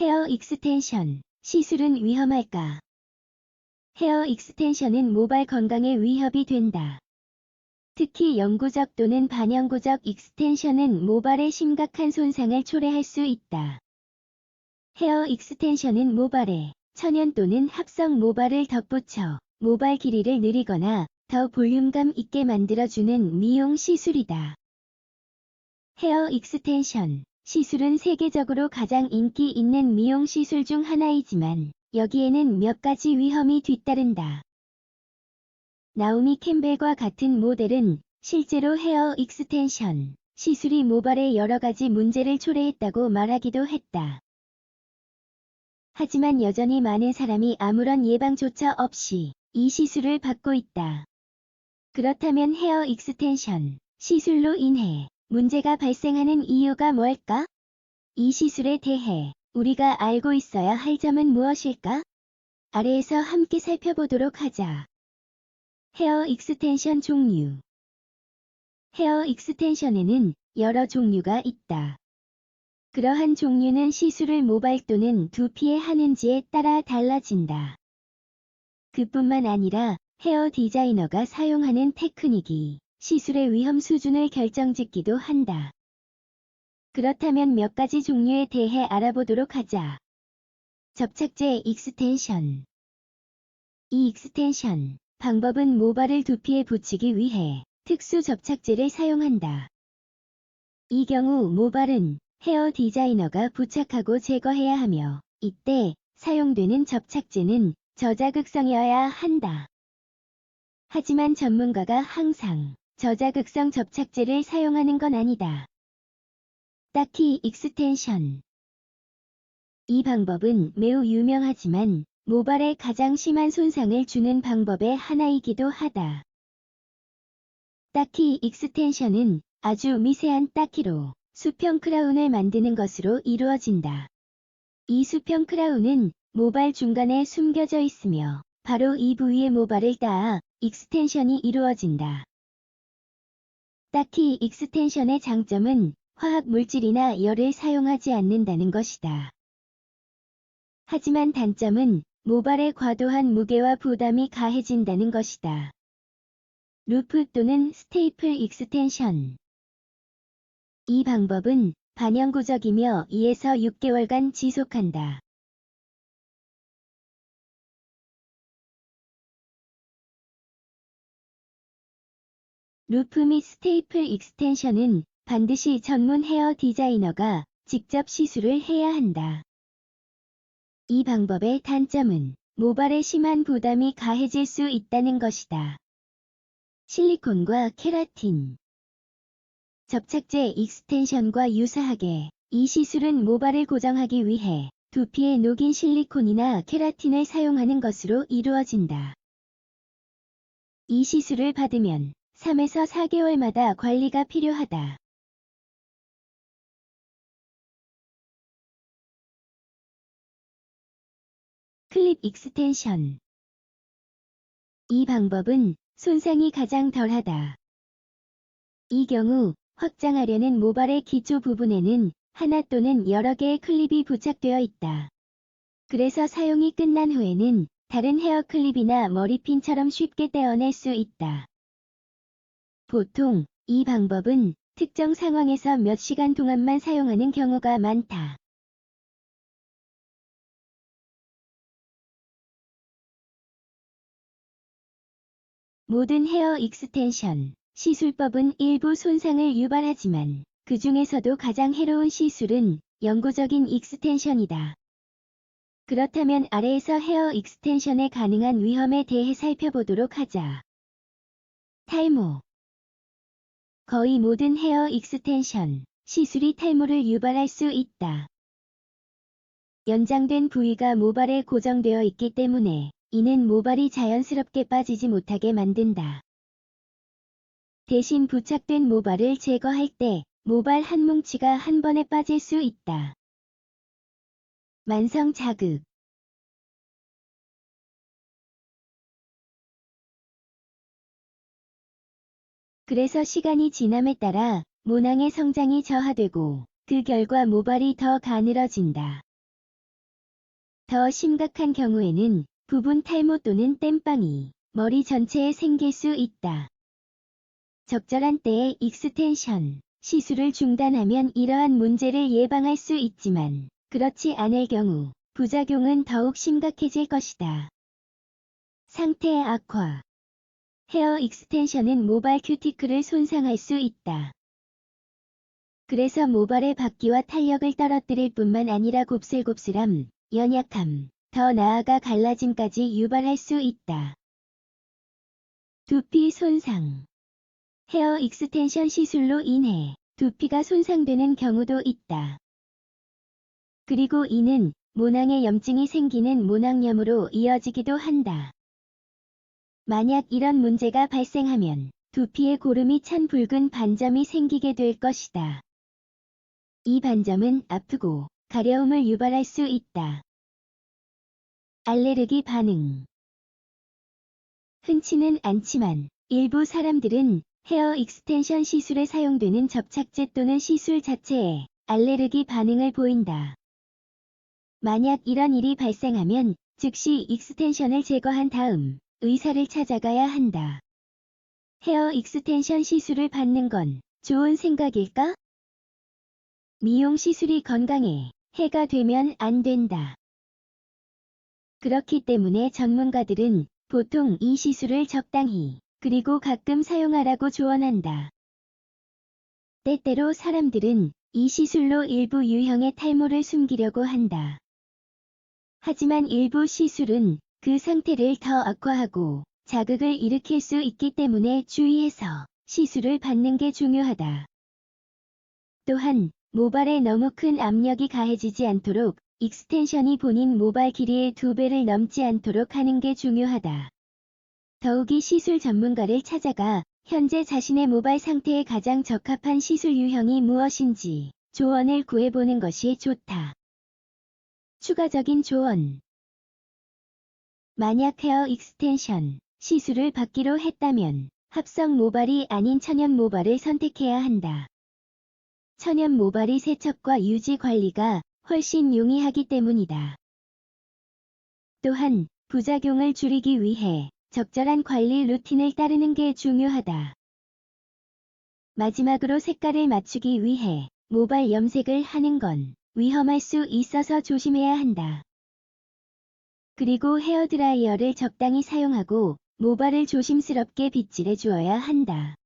헤어 익스텐션, 시술은 위험할까? 헤어 익스텐션은 모발 건강에 위협이 된다. 특히 영구적 또는 반영구적 익스텐션은 모발에 심각한 손상을 초래할 수 있다. 헤어 익스텐션은 모발에 천연 또는 합성 모발을 덧붙여 모발 길이를 늘리거나 더 볼륨감 있게 만들어주는 미용 시술이다. 헤어 익스텐션 시술은 세계적으로 가장 인기 있는 미용 시술 중 하나이지만 여기에는 몇 가지 위험이 뒤따른다. 나오미 캠벨과 같은 모델은 실제로 헤어 익스텐션 시술이 모발에 여러 가지 문제를 초래했다고 말하기도 했다. 하지만 여전히 많은 사람이 아무런 예방조차 없이 이 시술을 받고 있다. 그렇다면 헤어 익스텐션 시술로 인해 문제가 발생하는 이유가 뭘까? 이 시술에 대해 우리가 알고 있어야 할 점은 무엇일까? 아래에서 함께 살펴보도록 하자. 헤어 익스텐션 종류. 헤어 익스텐션에는 여러 종류가 있다. 그러한 종류는 시술을 모발 또는 두피에 하는지에 따라 달라진다. 그뿐만 아니라 헤어 디자이너가 사용하는 테크닉이 시술의 위험 수준을 결정짓기도 한다. 그렇다면 몇 가지 종류에 대해 알아보도록 하자. 접착제 익스텐션. 이 익스텐션 방법은 모발을 두피에 붙이기 위해 특수 접착제를 사용한다. 이 경우 모발은 헤어 디자이너가 부착하고 제거해야 하며 이때 사용되는 접착제는 저자극성이어야 한다. 하지만 전문가가 항상 저자극성 접착제를 사용하는 건 아니다. 딱히 익스텐션. 이 방법은 매우 유명하지만 모발에 가장 심한 손상을 주는 방법의 하나이기도 하다. 딱히 익스텐션은 아주 미세한 딱히로 수평 크라운을 만드는 것으로 이루어진다. 이 수평 크라운은 모발 중간에 숨겨져 있으며 바로 이 부위의 모발을 닿아 익스텐션이 이루어진다. 딱히 익스텐션의 장점은 화학 물질이나 열을 사용하지 않는다는 것이다. 하지만 단점은 모발에 과도한 무게와 부담이 가해진다는 것이다. 루프 또는 스테이플 익스텐션. 이 방법은 반영구적이며 2에서 6개월간 지속한다. 루프 및 스테이플 익스텐션은 반드시 전문 헤어 디자이너가 직접 시술을 해야 한다. 이 방법의 단점은 모발에 심한 부담이 가해질 수 있다는 것이다. 실리콘과 케라틴. 접착제 익스텐션과 유사하게 이 시술은 모발을 고정하기 위해 두피에 녹인 실리콘이나 케라틴을 사용하는 것으로 이루어진다. 이 시술을 받으면 3에서 4개월마다 관리가 필요하다. 클립 익스텐션. 이 방법은 손상이 가장 덜하다. 이 경우 확장하려는 모발의 기초 부분에는 하나 또는 여러 개의 클립이 부착되어 있다. 그래서 사용이 끝난 후에는 다른 헤어 클립이나 머리핀처럼 쉽게 떼어낼 수 있다. 보통 이 방법은 특정 상황에서 몇 시간 동안만 사용하는 경우가 많다. 모든 헤어 익스텐션 시술법은 일부 손상을 유발하지만 그 중에서도 가장 해로운 시술은 영구적인 익스텐션이다. 그렇다면 아래에서 헤어 익스텐션에 가능한 위험에 대해 살펴보도록 하자. 탈모. 거의 모든 헤어 익스텐션 시술이 탈모를 유발할 수 있다. 연장된 부위가 모발에 고정되어 있기 때문에 이는 모발이 자연스럽게 빠지지 못하게 만든다. 대신 부착된 모발을 제거할 때 모발 한 뭉치가 한 번에 빠질 수 있다. 만성 자극. 그래서 시간이 지남에 따라 모낭의 성장이 저하되고 그 결과 모발이 더 가늘어진다. 더 심각한 경우에는 부분 탈모 또는 땜빵이 머리 전체에 생길 수 있다. 적절한 때에 익스텐션 시술을 중단하면 이러한 문제를 예방할 수 있지만 그렇지 않을 경우 부작용은 더욱 심각해질 것이다. 상태의 악화. 헤어 익스텐션은 모발 큐티클을 손상할 수 있다. 그래서 모발의 박기와 탄력을 떨어뜨릴 뿐만 아니라 곱슬곱슬함, 연약함, 더 나아가 갈라짐까지 유발할 수 있다. 두피 손상. 헤어 익스텐션 시술로 인해 두피가 손상되는 경우도 있다. 그리고 이는 모낭에 염증이 생기는 모낭염으로 이어지기도 한다. 만약 이런 문제가 발생하면 두피에 고름이 찬 붉은 반점이 생기게 될 것이다. 이 반점은 아프고 가려움을 유발할 수 있다. 알레르기 반응. 흔치는 않지만 일부 사람들은 헤어 익스텐션 시술에 사용되는 접착제 또는 시술 자체에 알레르기 반응을 보인다. 만약 이런 일이 발생하면 즉시 익스텐션을 제거한 다음 의사를 찾아가야 한다. 헤어 익스텐션 시술을 받는 건 좋은 생각일까? 미용 시술이 건강에 해가 되면 안 된다. 그렇기 때문에 전문가들은 보통 이 시술을 적당히 그리고 가끔 사용하라고 조언한다. 때때로 사람들은 이 시술로 일부 유형의 탈모를 숨기려고 한다. 하지만 일부 시술은 그 상태를 더 악화하고 자극을 일으킬 수 있기 때문에 주의해서 시술을 받는 게 중요하다. 또한 모발에 너무 큰 압력이 가해지지 않도록 익스텐션이 본인 모발 길이의 2배를 넘지 않도록 하는 게 중요하다. 더욱이 시술 전문가를 찾아가 현재 자신의 모발 상태에 가장 적합한 시술 유형이 무엇인지 조언을 구해보는 것이 좋다. 추가적인 조언. 만약 헤어 익스텐션 시술을 받기로 했다면 합성 모발이 아닌 천연 모발을 선택해야 한다. 천연 모발이 세척과 유지 관리가 훨씬 용이하기 때문이다. 또한 부작용을 줄이기 위해 적절한 관리 루틴을 따르는 게 중요하다. 마지막으로 색깔을 맞추기 위해 모발 염색을 하는 건 위험할 수 있어서 조심해야 한다. 그리고 헤어드라이어를 적당히 사용하고 모발을 조심스럽게 빗질해 주어야 한다.